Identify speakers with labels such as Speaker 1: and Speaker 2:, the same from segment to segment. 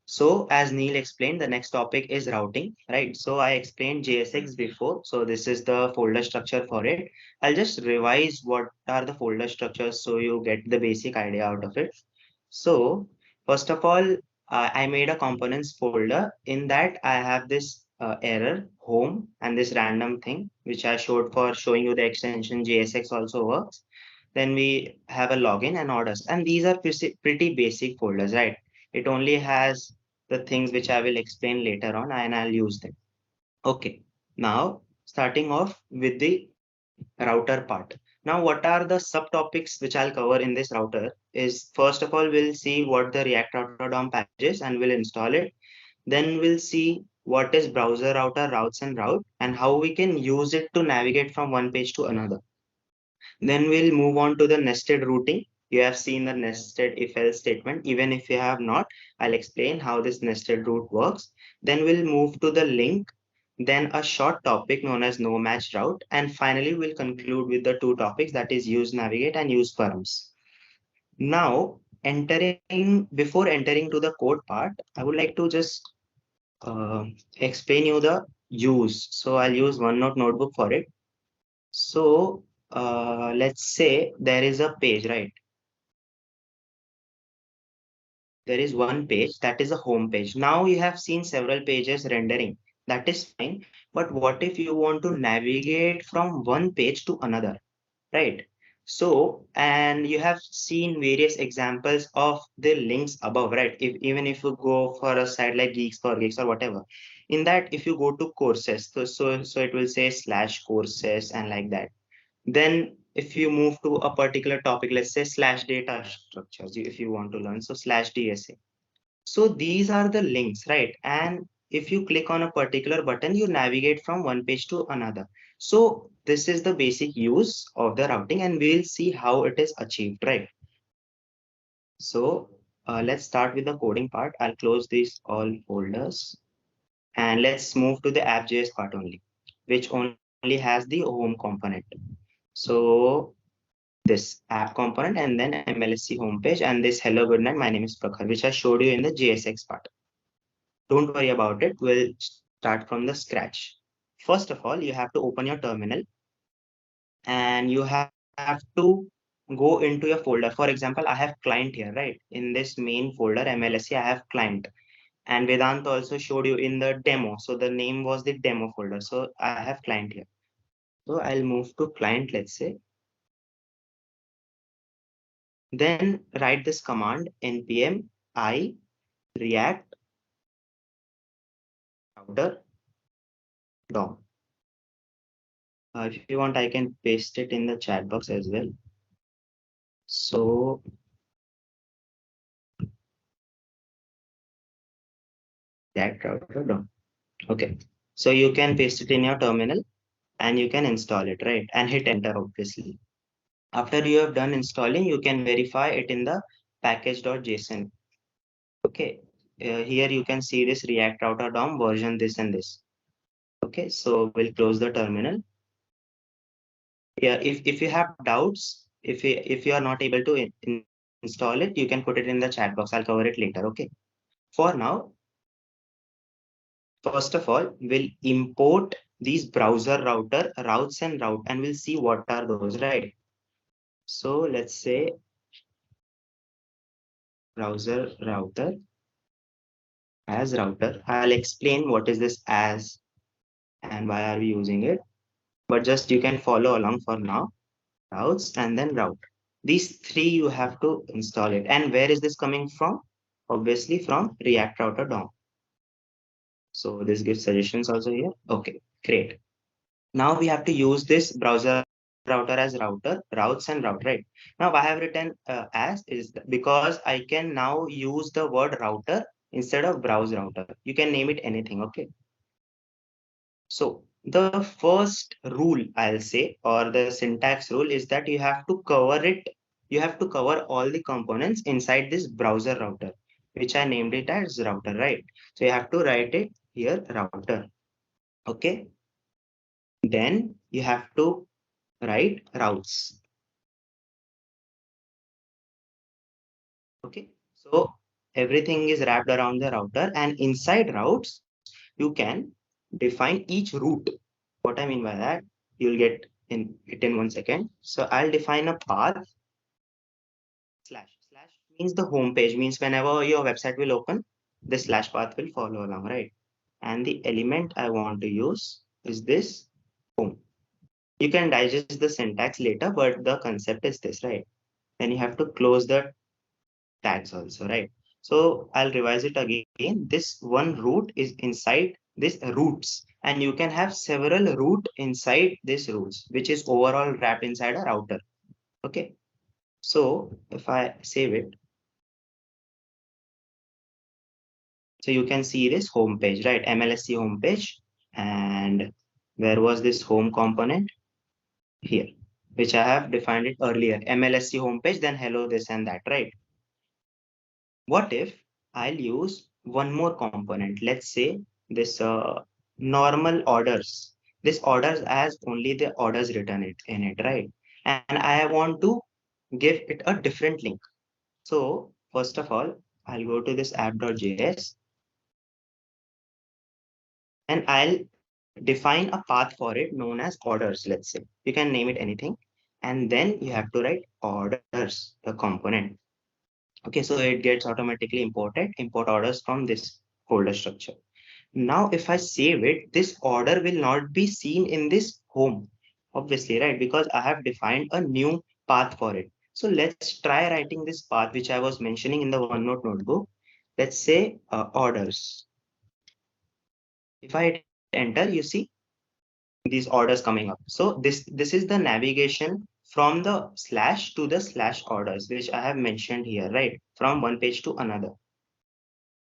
Speaker 1: So as Neil explained, the next topic is routing, right? So I explained JSX before. So this is the folder structure for it. I'll just revise what are the folder structures so you get the basic idea out of it. So first of all, I made a components folder. In that, I have this error home and this random thing, which I showed for showing you the extension JSX also works. Then we have a login and orders. And these are pretty basic folders, right? It only has the things which I will explain later on and I'll use them. Okay, now starting off with the router part. Now, what are the subtopics which I'll cover in this router is first of all, we'll see what the React Router DOM package is and we'll install it. Then we'll see what is browser router routes and route and how we can use it to navigate from one page to another. Then we'll move on to the nested routing. You have seen the nested if else statement. Even if you have not, I'll explain how this nested route works. Then we'll move to the link, then a short topic known as no match route. And finally, we'll conclude with the two topics that is use navigate and use params. Now, before entering to the code part, I would like to just uh, explain you the use. So I'll use OneNote notebook for it. So let's say there is a page, right? There is one page that is a home page. Now you have seen several pages rendering. That is fine. But what if you want to navigate from one page to another, right? So, and you have seen various examples of the links above, right? Even if you go for a site like Geeks for Geeks or whatever, in that, if you go to courses, so it will say slash courses and like that. Then if you move to a particular topic, let's say slash data structures, if you want to learn, so slash DSA. So these are the links, right? And if you click on a particular button, you navigate from one page to another. So this is the basic use of the routing and we'll see how it is achieved, right? So let's start with the coding part. I'll close these all folders and let's move to the app.js part only, which only has the home component. So this app component and then MLSC homepage and this hello good night, my name is Prakhar, which I showed you in the JSX part. Don't worry about it. We'll start from the scratch. First of all, you have to open your terminal and you have to go into your folder. For example, I have client here, right? In this main folder, MLSC, I have client. And Vedant also showed you in the demo. So the name was the demo folder. So I have client here. So I'll move to client, let's say. Then write this command npm I react router DOM. If you want, I can paste it in the chat box as well. So that router DOM. Okay. So you can paste it in your terminal and you can install it, right? And hit enter, obviously. After you have done installing, you can verify it in the package.json. Okay. Here you can see this React router DOM version this and this. Okay. So we'll close the terminal. Yeah, if you have doubts, if you are not able to install it, you can put it in the chat box. I'll cover it later. Okay. For now, first of all, we'll import these browser router routes and route, and we'll see what are those, right? So let's say browser router as router. I'll explain what is this as and why are we using it. But just you can follow along for now. Routes and then route. These three you have to install it. And where is this coming from? Obviously from React Router DOM. So this gives suggestions also here. Okay, great. Now we have to use this browser router as router, routes and route, right? Now I have written as is because I can now use the word router instead of browse router. You can name it anything, okay? So the first rule I'll say, or the syntax rule is that you have to cover it. You have to cover all the components inside this browser router, which I named it as router, right? So you have to write it here, router. Okay. Then you have to write routes. Okay. So everything is wrapped around the router, and inside routes, you can define each route. What I mean by that, you'll get in 1 second. So I'll define a path slash means the home page, means whenever your website will open, the slash path will follow along, right? And the element I want to use is this home. You can digest the syntax later, but the concept is this, right? Then you have to close the tags also, right? So I'll revise it again. This one root is inside this roots, and you can have several root inside this roots, which is overall wrapped inside a router. Okay. So if I save it, so you can see this home page, right? MLSC home page. And where was this home component? Here, which I have defined it earlier. MLSC homepage, then hello, this and that, right? What if I'll use one more component? Let's say this normal orders. This orders as only the orders written in it, right? And I want to give it a different link. So first of all, I'll go to this app.js and I'll define a path for it known as orders, let's say. You can name it anything. And then you have to write orders, the component. Okay, so it gets automatically imported, import orders from this folder structure. Now, if I save it, this order will not be seen in this home, obviously, right? Because I have defined a new path for it. So let's try writing this path, which I was mentioning in the OneNote notebook. Let's say orders. If I hit enter, you see these orders coming up. So this is the navigation from the slash to the slash orders, which I have mentioned here, right? From one page to another.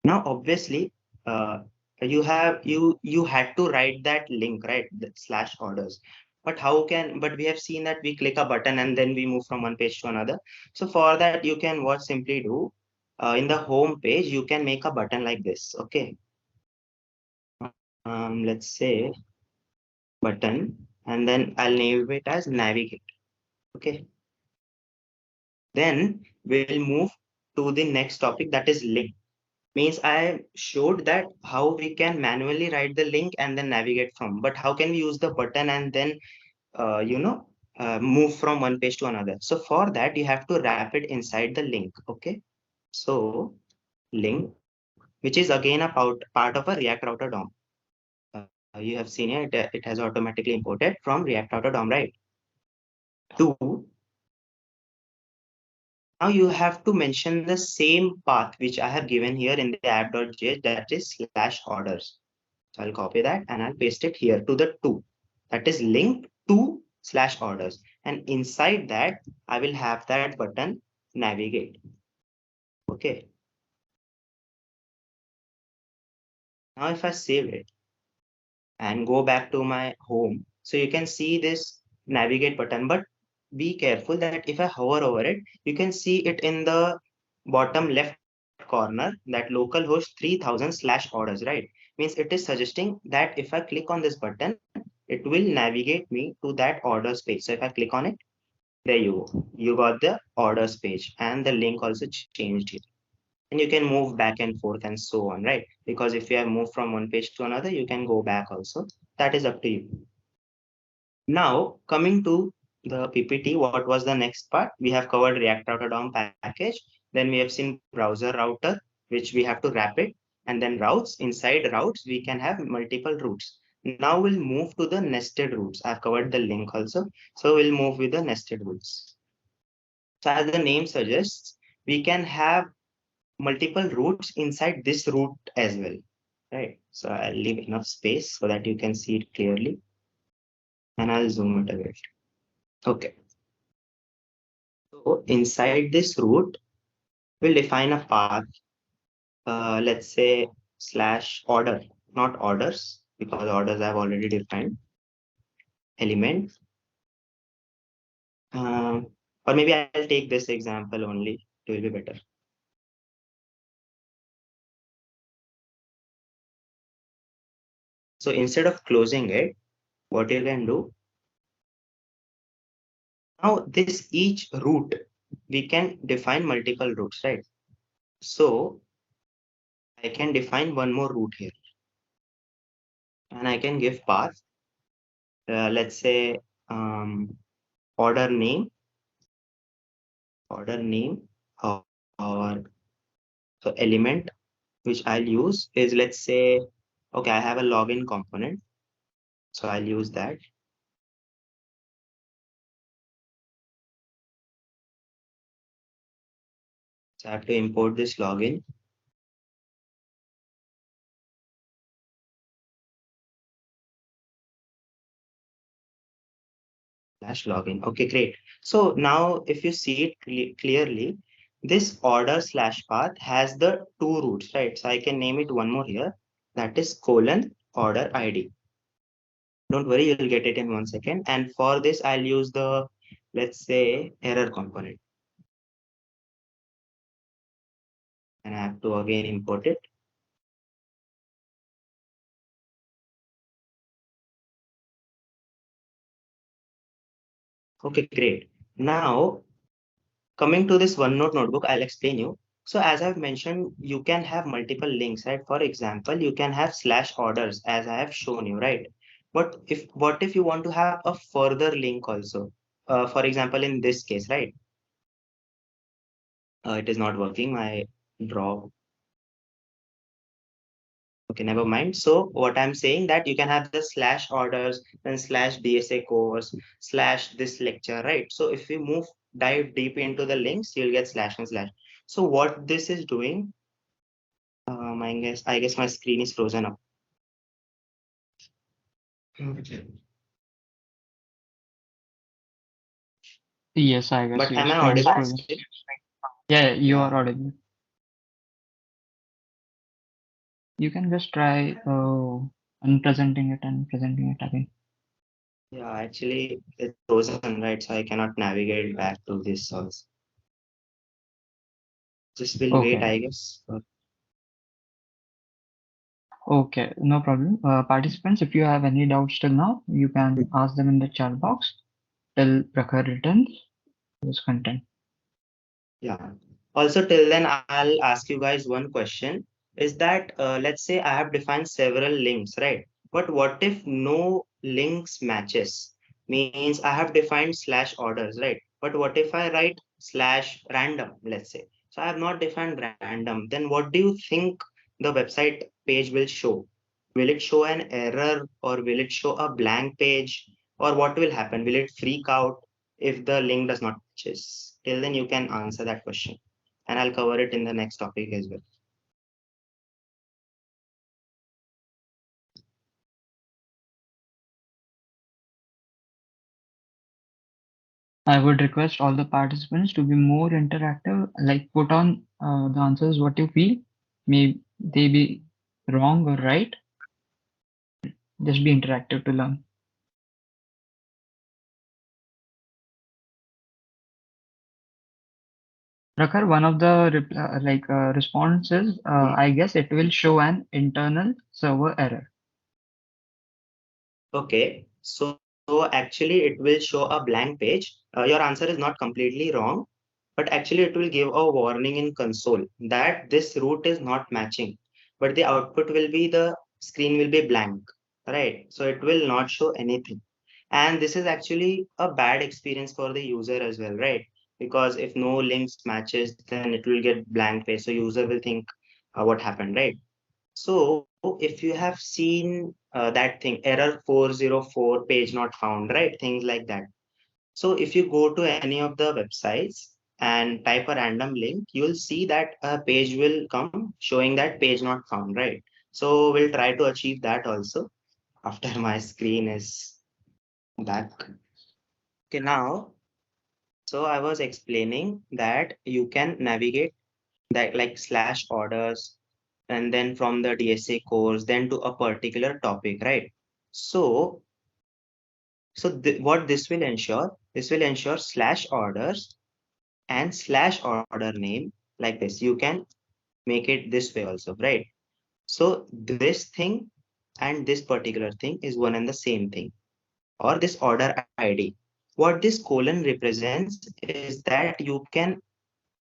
Speaker 1: Now, obviously, uh, you had to write that link, right? The slash orders. But how can, but we have seen that we click a button and then we move from one page to another. So for that, you can what simply do in the home page, you can make a button like this. Okay. Let's say button, and then I'll name it as navigate. Okay. Then we'll move to the next topic, that is link. Means I showed that how we can manually write the link and then navigate from, but how can we use the button and then move from one page to another? So for that you have to wrap it inside the link. Okay, so link, which is again a part of a React Router DOM. You have seen it has automatically imported from React Router DOM, right? Two, now you have to mention the same path which I have given here in the app.js, that is slash orders. So I'll copy that and I'll paste it here to the two. That is linked to slash orders. And inside that, I will have that button navigate. Okay. Now if I save it and go back to my home, so you can see this navigate button, but be careful that if I hover over it, you can see it in the bottom left corner, that localhost 3000 slash orders, right? Means it is suggesting that if I click on this button, it will navigate me to that orders page. So if I click on it, there you go. You got the orders page and the link also changed here. And you can move back and forth and so on, right? Because if you have moved from one page to another, you can go back also. That is up to you. Now, coming to the PPT, what was the next part? We have covered React Router DOM package. Then we have seen browser router, which we have to wrap it. And then routes. Inside routes, we can have multiple routes. Now we'll move to the nested routes. I've covered the link also. So we'll move with the nested routes. So as the name suggests, we can have multiple routes inside this route as well, right? So I'll leave enough space so that you can see it clearly. And I'll zoom it a bit. Okay. So inside this route, we'll define a path. Let's say slash order, not orders, because orders I've already defined. Element. Or maybe I'll take this example only. It will be better. So instead of closing it, what you can do, now this each route, we can define multiple routes, right? So I can define one more route here, and I can give path. Let's say order name, order name, or so element which I'll use is, let's say, okay, I have a login component, so I'll use that. So I have to import this login slash login. Okay, great. So now if you see it clearly, this order slash path has the two roots, right? So I can name it one more here, that is colon order ID. Don't worry, you'll get it in 1 second. And for this, I'll use the, let's say, error component. And I have to again import it. Okay, great. Now, coming to this OneNote notebook, I'll explain you. So as I've mentioned, you can have multiple links, right? For example, you can have slash orders as I have shown you, right? But if what if you want to have a further link also? For example, in this case, right? It is not working. My draw. Okay, never mind. So what I'm saying that you can have the slash orders and slash DSA course slash this lecture, right? So if we dive deep into the links, you'll get slash and slash. So what this is doing, I guess my screen is frozen up.
Speaker 2: Yes, I guess
Speaker 1: But
Speaker 2: your
Speaker 1: am I
Speaker 2: screen is
Speaker 1: audible
Speaker 2: frozen.
Speaker 1: still?
Speaker 2: Yeah, you
Speaker 1: Yeah,
Speaker 2: are audible. You can just try unpresenting it and presenting it again.
Speaker 1: yeah. Actually, it's frozen, right? So I cannot navigate back to this source. Just will wait,
Speaker 2: Okay,
Speaker 1: I guess.
Speaker 2: okay, no problem. Participants, if you have any doubts till now, you can ask them in the chat box till Prakhar returns his content.
Speaker 1: Yeah. Also, till then, I'll ask you guys one question. Is that, let's say I have defined several links, right? But what if no links matches? Means I have defined slash orders, right? But what if I write slash random, let's say? So I have not defined random. Then what do you think the website page will show? Will it show an error, or will it show a blank page? Or what will happen? Will it freak out if the link does not matches? Till then, you can answer that question, and I'll cover it in the next topic as well.
Speaker 2: I would request all the participants to be more interactive, like put on the answers what you feel. May they be wrong or right, just be interactive to learn. Prakhar, one of the responses,
Speaker 1: Mhm.
Speaker 2: I guess it will show an internal server error.
Speaker 1: Okay, so actually, it will show a blank page. Your answer is not completely wrong, but actually, it will give a warning in console that this route is not matching. But the output will be the screen will be blank, right? So it will not show anything. And this is actually a bad experience for the user as well, right? Because if no links matches, then it will get blank page. So user will think what happened, right? So if you have seen that thing, error 404 page not found, right? Things like that. So if you go to any of the websites and type a random link, you'll see that a page will come showing that page not found, right? So we'll try to achieve that also after my screen is back. Okay, now, so I was explaining that you can navigate that like slash orders and then from the DSA course, then to a particular topic, right? So, what this will ensure, this will ensure slash orders and slash order name like this. You can make it this way also, right? So this thing and this particular thing is one and the same thing, or this order ID. What this colon represents is that you can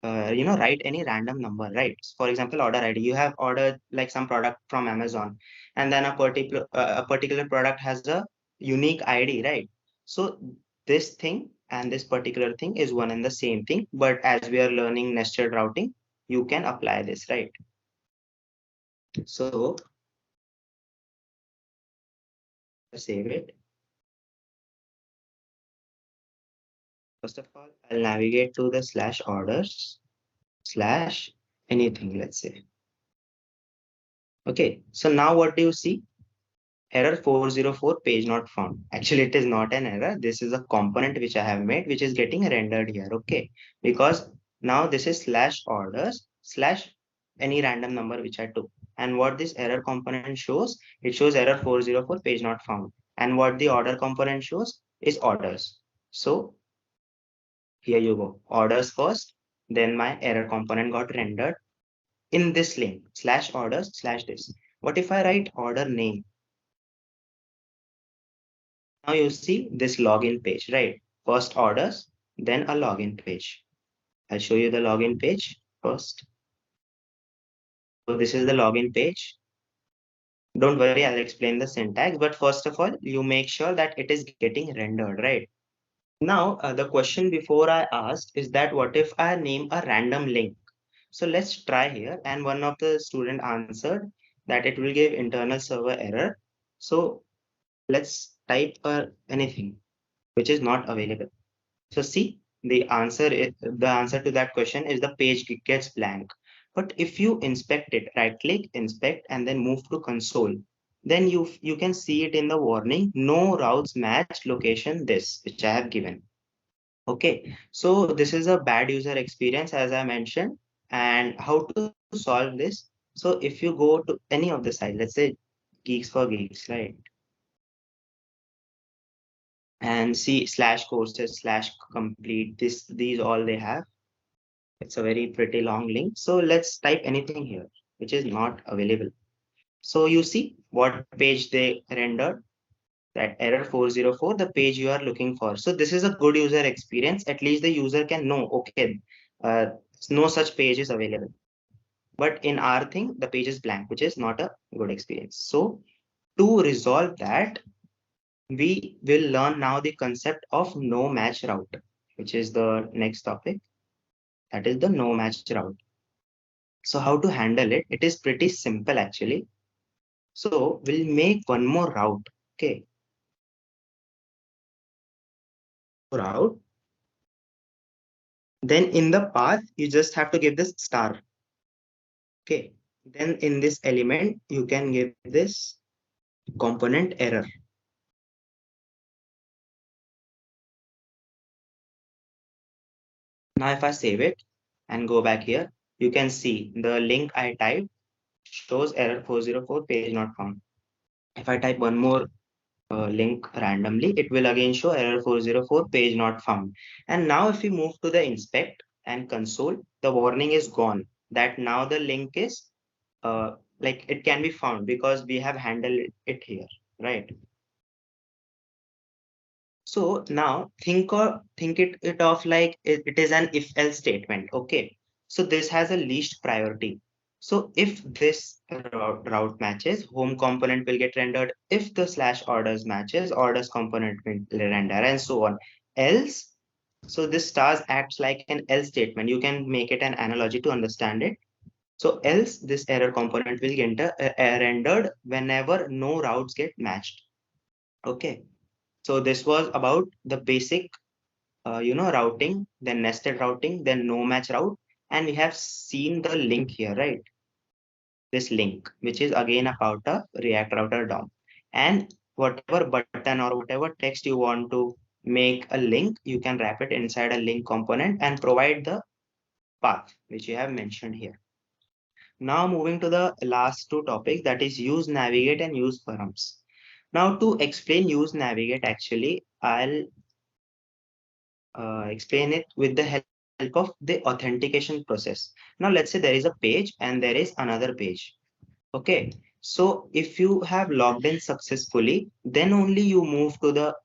Speaker 1: write any random number, right? For example, order ID. You have ordered like some product from Amazon, and then a particular product has a unique ID, right? So this thing and this particular thing is one and the same thing, but as we are learning nested routing, you can apply this, right? So save it. First of all, I'll navigate to the slash orders slash anything, let's say. Okay, so now what do you see? Error 404 page not found. Actually, it is not an error. This is a component which I have made, which is getting rendered here. Okay, because now this is slash orders slash any random number which I took. And what this error component shows, it shows error 404 page not found. And what the order component shows is orders. So here you go. Orders first, then my error component got rendered in this link slash orders slash this. What if I write order name? Now you see this login page, right? First orders, then a login page. I'll show you the login page first. So this is the login page. Don't worry, I'll explain the syntax. But first of all, you make sure that it is getting rendered, right? Now, the question before I asked is that what if I name a random link? So let's try here. And one of the student answered that it will give internal server error. So let's type anything which is not available. So see, the answer to that question is the page gets blank. But if you inspect it, right click, inspect, and then move to console, then you can see it in the warning, no routes match location this, which I have given. Okay, so this is a bad user experience as I mentioned. And how to solve this? So if you go to any of the site, let's say Geeks for Geeks, right? And see slash courses slash complete these all they have. It's a very pretty long link. So let's type anything here, which is not available. So you see what page they rendered, that error 404, the page you are looking for. So this is a good user experience. At least the user can know, okay, uh, no such page is available. But in our thing, the page is blank, which is not a good experience. So to resolve that, we will learn now the concept of no match route, which is the next topic. That is the no match route. So how to handle it? It is pretty simple actually. So we'll make one more route. Okay, route. Then in the path, you just have to give this star. Okay. Then in this element, you can give this component error. Now if I save it and go back here, you can see the link I typed shows error 404 page not found. If I type one more link randomly, it will again show error 404 page not found. And now if we move to the inspect and console, the warning is gone that now the link is like it can be found because we have handled it here, right? So now think it of like it is an if else statement. Okay. So this has a least priority. So if this route matches, home component will get rendered. If the slash orders matches, orders component will render and so on. Else, so this stars acts like an else statement. You can make it an analogy to understand it. So else this error component will get rendered whenever no routes get matched. Okay. So this was about the basic, routing, then nested routing, then no match route. And we have seen the link here, right? This link, which is again a part of React Router DOM. And whatever button or whatever text you want to make a link, you can wrap it inside a link component and provide the path, which you have mentioned here. Now moving to the last two topics, that is use navigate and use params. Now to explain use navigate, actually, I'll explain it with the help of the authentication process. Now, let's say there is a page and there is another page. Okay. So if you have logged in successfully, then only you move to the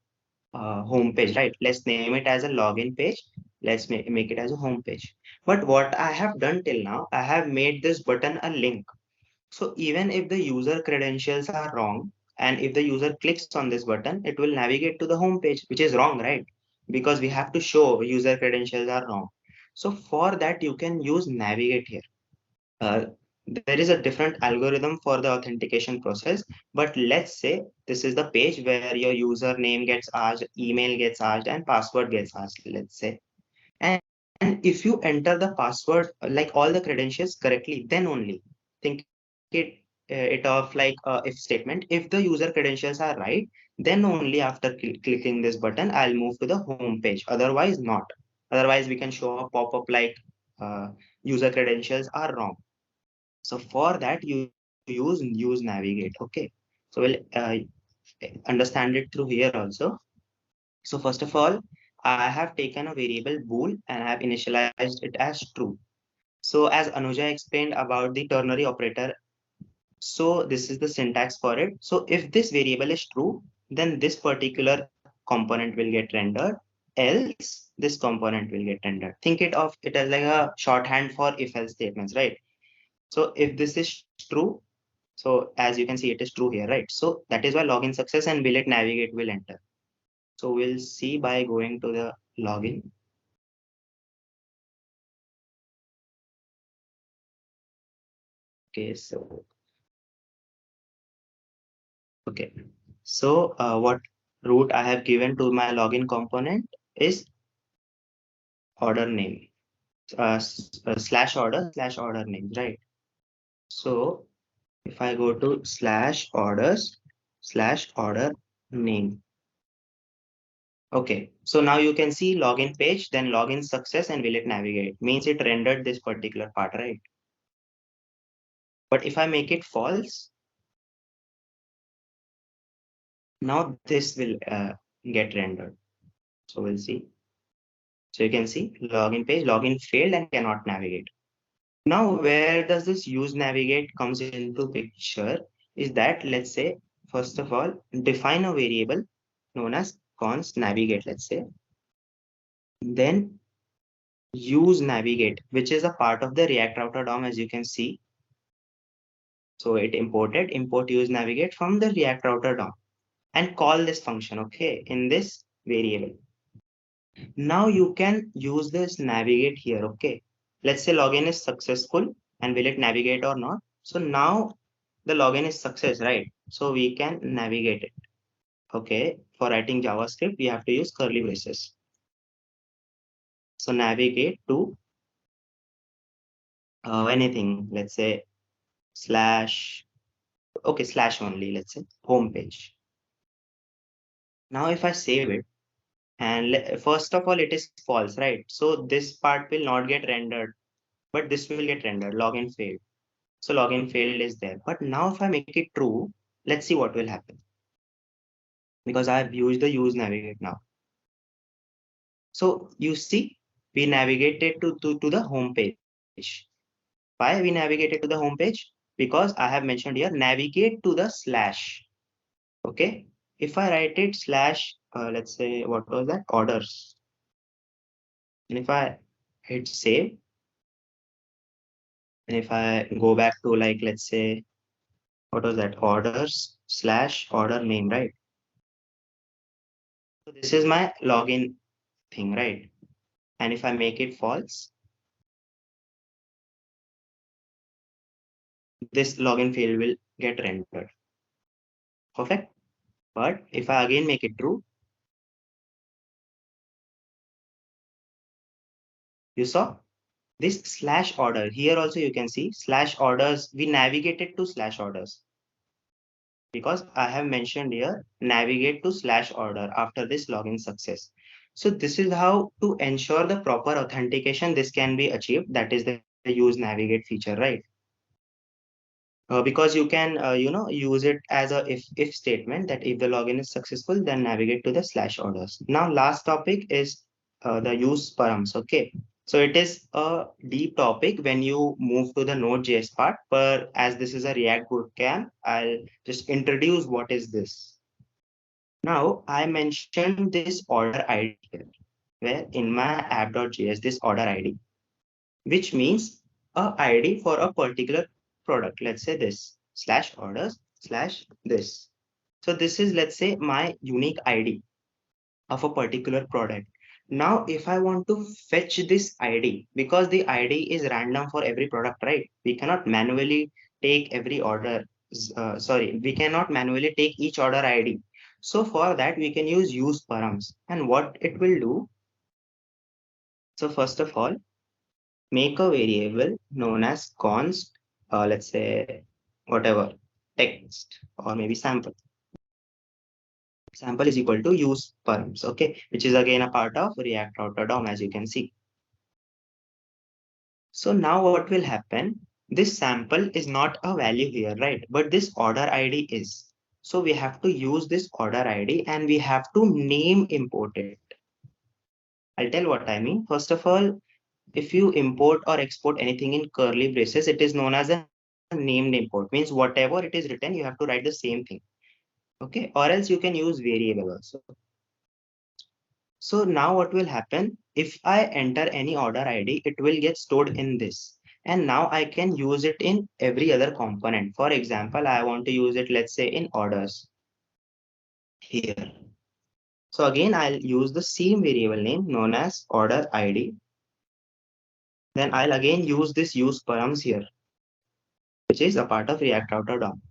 Speaker 1: home page, right? Let's name it as a login page. Let's make it as a home page. But what I have done till now, I have made this button a link. So even if the user credentials are wrong, and if the user clicks on this button, it will navigate to the home page, which is wrong, right? Because we have to show user credentials are wrong. So for that, you can use navigate here. Uh, there is a different algorithm for the authentication process, but let's say this is the page where your username gets asked, email gets asked, and password gets asked, let's say. And if you enter the password, like all the credentials correctly, then only think it of like a if statement. If the user credentials are right, then only after clicking this button, I'll move to the home page. Otherwise, not. Otherwise, we can show a pop-up like uh, user credentials are wrong. So for that, you use navigate. Okay. So we'll understand it through here also. So first of all, I have taken a variable bool and I have initialized it as true. So as Anuja explained about the ternary operator, so this is the syntax for it. So if this variable is true, then this particular component will get rendered. Else, this component will get rendered. Think it of it as like a shorthand for if-else statements, right? So if this is true, so as you can see, it is true here, right? So that is why login success and will it navigate will enter. So we'll see by going to the login. Okay, so okay. So what root I have given to my login component is order name, slash order name, right? So if I go to slash orders slash order name, okay. So now you can see login page, then login success and will it navigate means it rendered this particular part, right? But if I make it false, now this will get rendered. So we'll see. So you can see login page, login failed and cannot navigate. Now, where does this use navigate comes into picture is that, let's say, first of all, define a variable known as const navigate, let's say, then use navigate, which is a part of the React Router DOM, as you can see. So it imported import use navigate from the React Router DOM and call this function, okay, in this variable. Now you can use this navigate here, okay. Let's say login is successful and will it navigate or not? So now the login is success, right? So we can navigate it. Okay, for writing JavaScript, we have to use curly braces. So navigate to anything, let's say slash, okay, slash only, let's say home page. Now if I save it, and first of all, it is false, right? So this part will not get rendered, but this will get rendered, login failed. So login failed is there. But now if I make it true, let's see what will happen. Because I've used the use navigate now. So you see, we navigated to the home page. Why we navigated to the home page? Because I have mentioned here, navigate to the slash. Okay. If I write it slash, let's say, what was that? Orders. And if I hit save, and if I go back to like, let's say, what was that? Orders slash order name, right? So this is my login thing, right? And if I make it false, this login field will get rendered. Perfect. But if I again make it true, you saw this slash order here also you can see slash orders. We navigated to slash orders because I have mentioned here navigate to slash order after this login success. So this is how to ensure the proper authentication this can be achieved. That is the use navigate feature, right? Because you can use it as a if statement that if the login is successful then navigate to the slash orders. Now last topic is the use params. Okay, so it is a deep topic when you move to the node.js part, but as this is a React bootcamp, I'll just introduce what is this. Now I mentioned this order id here, where in my app.js this order id, which means a ID for a particular product. Let's say this slash orders slash this. So this is, let's say, my unique ID of a particular product. Now, if I want to fetch this ID, because the ID is random for every product, right? We cannot manually take every order. We cannot manually take each order ID. So for that, we can use params. And what it will do, so first of all, make a variable known as const, let's say, whatever, text or maybe sample. Sample is equal to use params, okay, which is again a part of React Router DOM, as you can see. So now what will happen? This sample is not a value here, right? But this order ID is. So we have to use this order ID and we have to name import it. I'll tell what I mean. First of all, if you import or export anything in curly braces, it is known as a named import. Means whatever it is written, you have to write the same thing. Okay, or else you can use variable also. So now what will happen? If I enter any order ID, it will get stored in this. And now I can use it in every other component. For example, I want to use it, let's say, in orders here. So again, I'll use the same variable name known as order ID. Then I'll again use this use params here, which is a part of React Router DOM.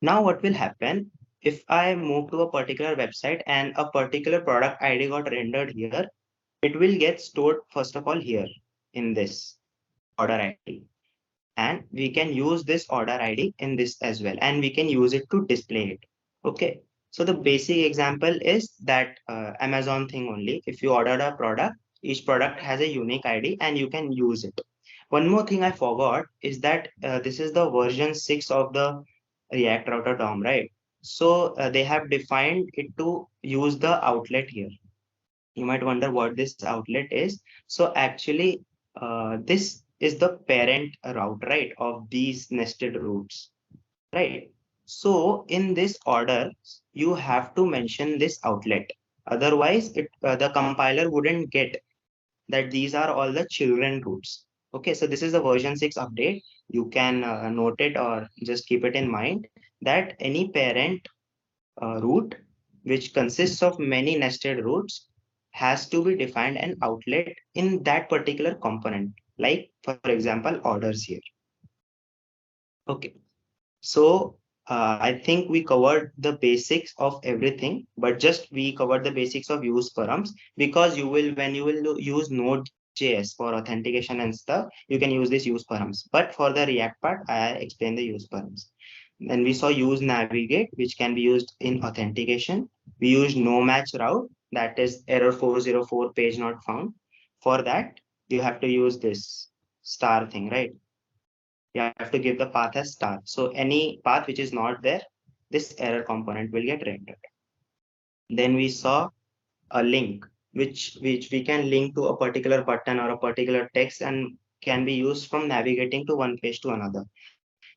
Speaker 1: Now what will happen if I move to a particular website and a particular product ID got rendered here, it will get stored first of all here in this order ID. And we can use this order ID in this as well. And we can use it to display it. Okay. So the basic example is that Amazon thing only. If you ordered a product, each product has a unique ID and you can use it. One more thing I forgot is that this is the version 6 of the React Router DOM, right? So they have defined it to use the outlet here. You might wonder what this outlet is. So actually, this is the parent route, right, of these nested routes, right? So in this order, you have to mention this outlet. Otherwise, the compiler wouldn't get that these are all the children roots. Okay, so this is the version 6 update. You can note it or just keep it in mind that any parent root, which consists of many nested roots, has to be defined an outlet in that particular component, like, for example, orders here. Okay. So I think we covered the basics of everything, but just we covered the basics of use params because you will, when you will use Node.js for authentication and stuff, you can use this use params. But for the React part, I explained the use params. Then we saw use navigate, which can be used in authentication. We used no match route, that is error 404 page not found. For that, you have to use this star thing, right? You have to give the path as star. So any path which is not there, this error component will get rendered. Then we saw a link, which we can link to a particular button or a particular text and can be used from navigating to one page to another.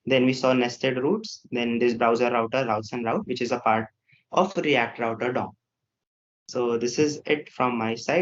Speaker 1: Then we saw nested routes, then this browser router, routes and route, which is a part of React Router DOM. So this is it from my side.